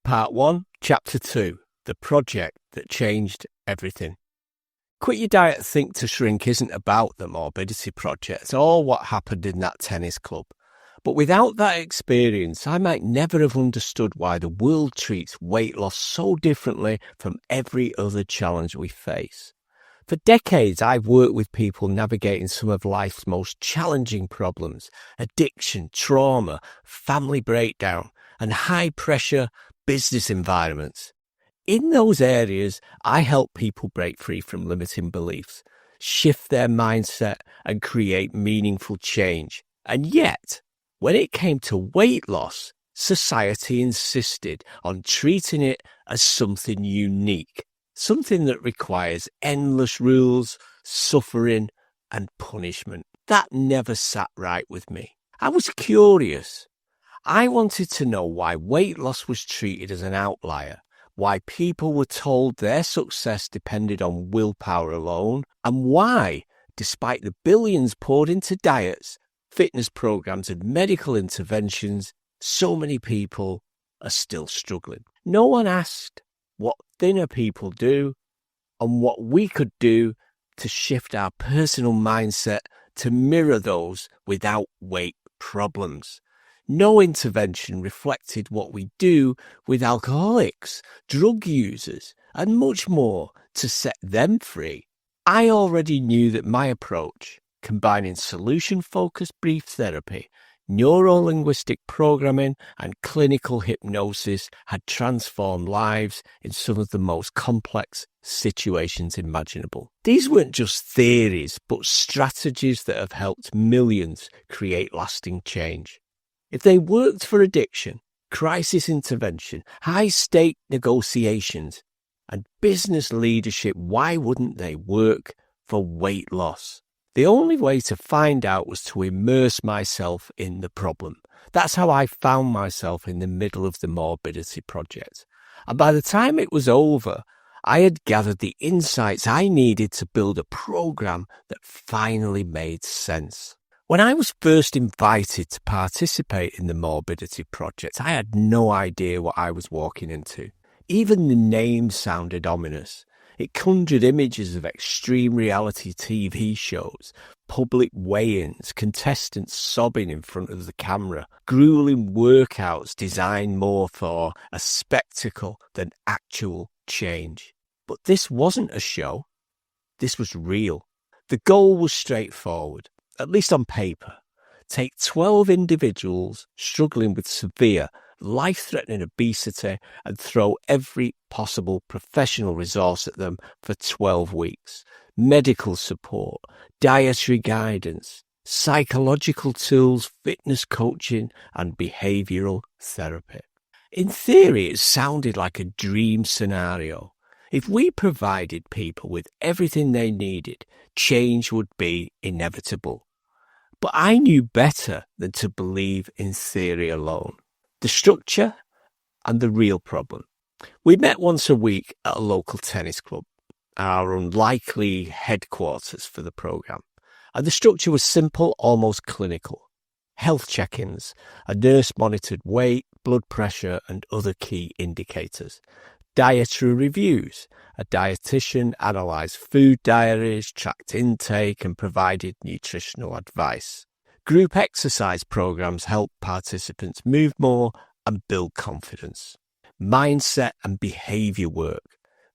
Part 1, Chapter 2, The Project That Changed Everything. Quit Your Diet Think to Shrink isn't about the Morbidity Project or what happened in that tennis club. But without that experience, I might never have understood why the world treats weight loss so differently from every other challenge we face. For decades, I've worked with people navigating some of life's most challenging problems: addiction, trauma, family breakdown, and high-pressure business environments. In those areas, I help people break free from limiting beliefs, shift their mindset, and create meaningful change. And yet, when it came to weight loss, society insisted on treating it as something unique, something that requires endless rules, suffering, and punishment. That never sat right with me. I was curious. I wanted to know why weight loss was treated as an outlier, why people were told their success depended on willpower alone, and why, despite the billions poured into diets, fitness programs, and medical interventions, so many people are still struggling. No one asked what thinner people do and what we could do to shift our personal mindset to mirror those without weight problems. No intervention reflected what we do with alcoholics, drug users, and much more to set them free. I already knew that my approach, combining solution-focused brief therapy, neuro-linguistic programming, and clinical hypnosis, had transformed lives in some of the most complex situations imaginable. These weren't just theories, but strategies that have helped millions create lasting change. If they worked for addiction, crisis intervention, high-stake negotiations, and business leadership, why wouldn't they work for weight loss? The only way to find out was to immerse myself in the problem. That's how I found myself in the middle of the Morbidity Project. And by the time it was over, I had gathered the insights I needed to build a program that finally made sense. When I was first invited to participate in the Morbidity Project, I had no idea what I was walking into. Even the name sounded ominous. It conjured images of extreme reality TV shows, public weigh-ins, contestants sobbing in front of the camera, grueling workouts designed more for a spectacle than actual change. But this wasn't a show. This was real. The goal was straightforward, at least on paper. Take 12 individuals struggling with severe, life-threatening obesity and throw every possible professional resource at them for 12 weeks. Medical support, dietary guidance, psychological tools, fitness coaching, and behavioral therapy. In theory, it sounded like a dream scenario. If we provided people with everything they needed, change would be inevitable. But I knew better than to believe in theory alone. The structure and the real problem. We met once a week at a local tennis club, our unlikely headquarters for the program. And the structure was simple, almost clinical. Health check-ins, a nurse monitored weight, blood pressure, and other key indicators. Dietary reviews. A dietitian analysed food diaries, tracked intake, and provided nutritional advice. Group exercise programs help participants move more and build confidence. Mindset and behaviour work.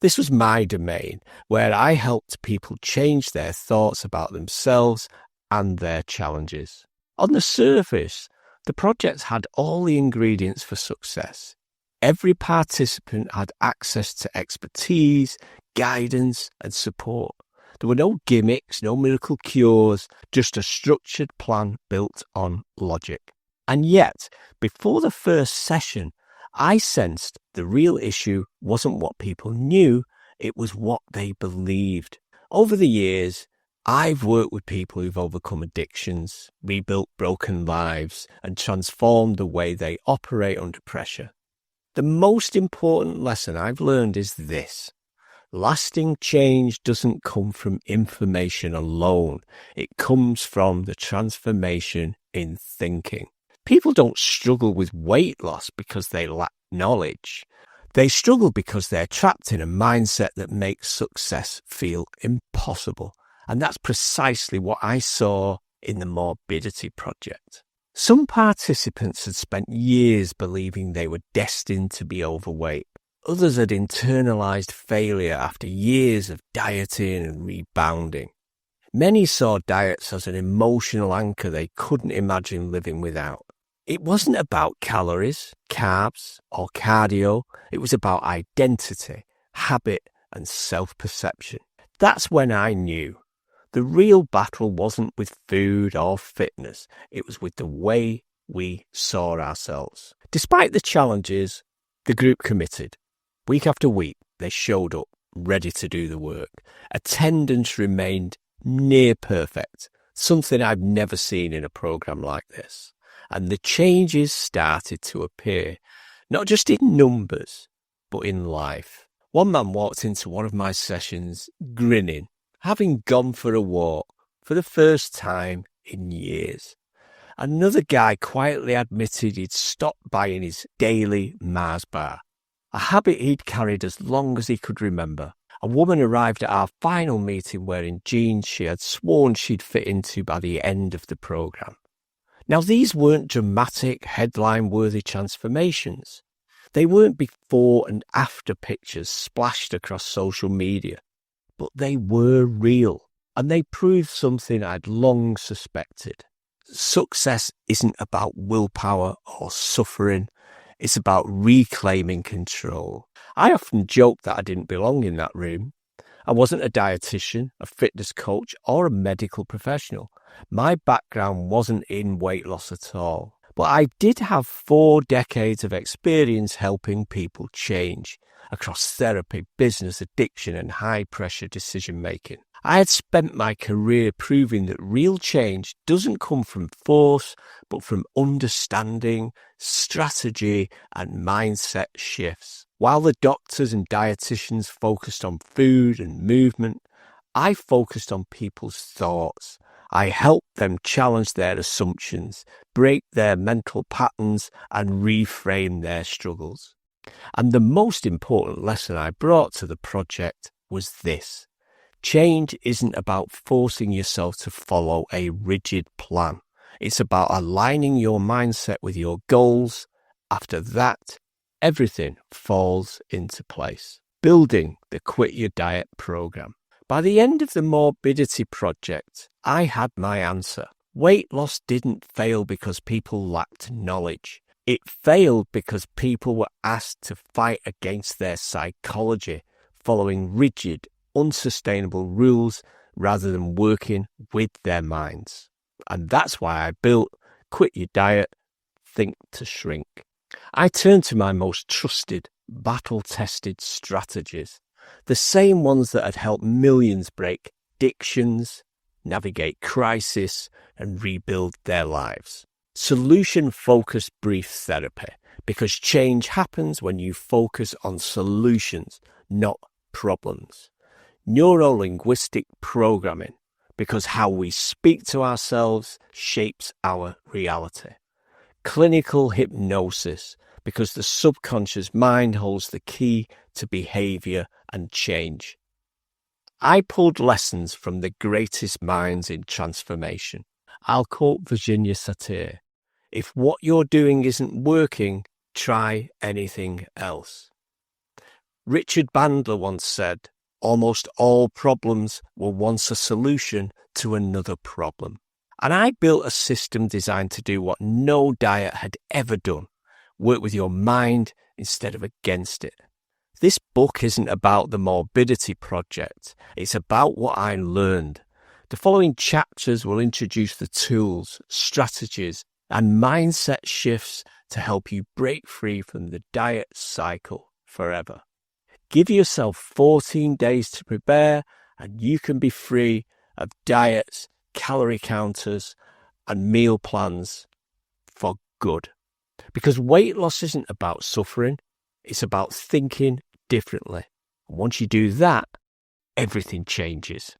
This was my domain, where I helped people change their thoughts about themselves and their challenges. On the surface, the project had all the ingredients for success. Every participant had access to expertise, guidance, and support. There were no gimmicks, no miracle cures, just a structured plan built on logic. And yet, before the first session, I sensed the real issue wasn't what people knew, it was what they believed. Over the years, I've worked with people who've overcome addictions, rebuilt broken lives, and transformed the way they operate under pressure. The most important lesson I've learned is this. Lasting change doesn't come from information alone. It comes from the transformation in thinking. People don't struggle with weight loss because they lack knowledge. They struggle because they're trapped in a mindset that makes success feel impossible. And that's precisely what I saw in the Morbidity Project. Some participants had spent years believing they were destined to be overweight. Others had internalized failure after years of dieting and rebounding. Many saw diets as an emotional anchor they couldn't imagine living without. It wasn't about calories, carbs, or cardio. It was about identity, habit, and self-perception. That's when I knew the real battle wasn't with food or fitness. It was with the way we saw ourselves. Despite the challenges, the group committed. Week after week, they showed up, ready to do the work. Attendance remained near perfect, something I've never seen in a program like this. And the changes started to appear, not just in numbers, but in life. One man walked into one of my sessions grinning, having gone for a walk for the first time in years. Another guy quietly admitted he'd stopped buying his daily Mars bar, a habit he'd carried as long as he could remember. A woman arrived at our final meeting wearing jeans she had sworn she'd fit into by the end of the program. Now, these weren't dramatic, headline-worthy transformations. They weren't before and after pictures splashed across social media, but they were real, and they proved something I'd long suspected. Success isn't about willpower or suffering. It's about reclaiming control. I often joke that I didn't belong in that room. I wasn't a dietitian, a fitness coach, or a medical professional. My background wasn't in weight loss at all. But I did have 4 decades of experience helping people change across therapy, business, addiction, and high-pressure decision-making. I had spent my career proving that real change doesn't come from force, but from understanding, strategy, and mindset shifts. While the doctors and dietitians focused on food and movement, I focused on people's thoughts. I helped them challenge their assumptions, break their mental patterns, and reframe their struggles. And the most important lesson I brought to the project was this. Change isn't about forcing yourself to follow a rigid plan. It's about aligning your mindset with your goals. After that, everything falls into place. Building the Quit Your Diet program. By the end of the Morbidity Project, I had my answer. Weight loss didn't fail because people lacked knowledge. It failed because people were asked to fight against their psychology, following rigid, unsustainable rules rather than working with their minds. And that's why I built Quit Your Diet, Think to Shrink. I turned to my most trusted, battle-tested strategies, the same ones that had helped millions break addictions, navigate crisis, and rebuild their lives. Solution-focused brief therapy, because change happens when you focus on solutions, not problems. Neuro-linguistic programming, because how we speak to ourselves shapes our reality. Clinical hypnosis, because the subconscious mind holds the key to behavior and change. I pulled lessons from the greatest minds in transformation. I'll quote Virginia Satir. If what you're doing isn't working, try anything else. Richard Bandler once said, almost all problems were once a solution to another problem. And I built a system designed to do what no diet had ever done. Work with your mind instead of against it. This book isn't about the Morbidity Project. It's about what I learned. The following chapters will introduce the tools, strategies, and mindset shifts to help you break free from the diet cycle forever. Give yourself 14 days to prepare, and you can be free of diets, calorie counters, and meal plans for good. Because weight loss isn't about suffering, it's about thinking differently. And once you do that, everything changes.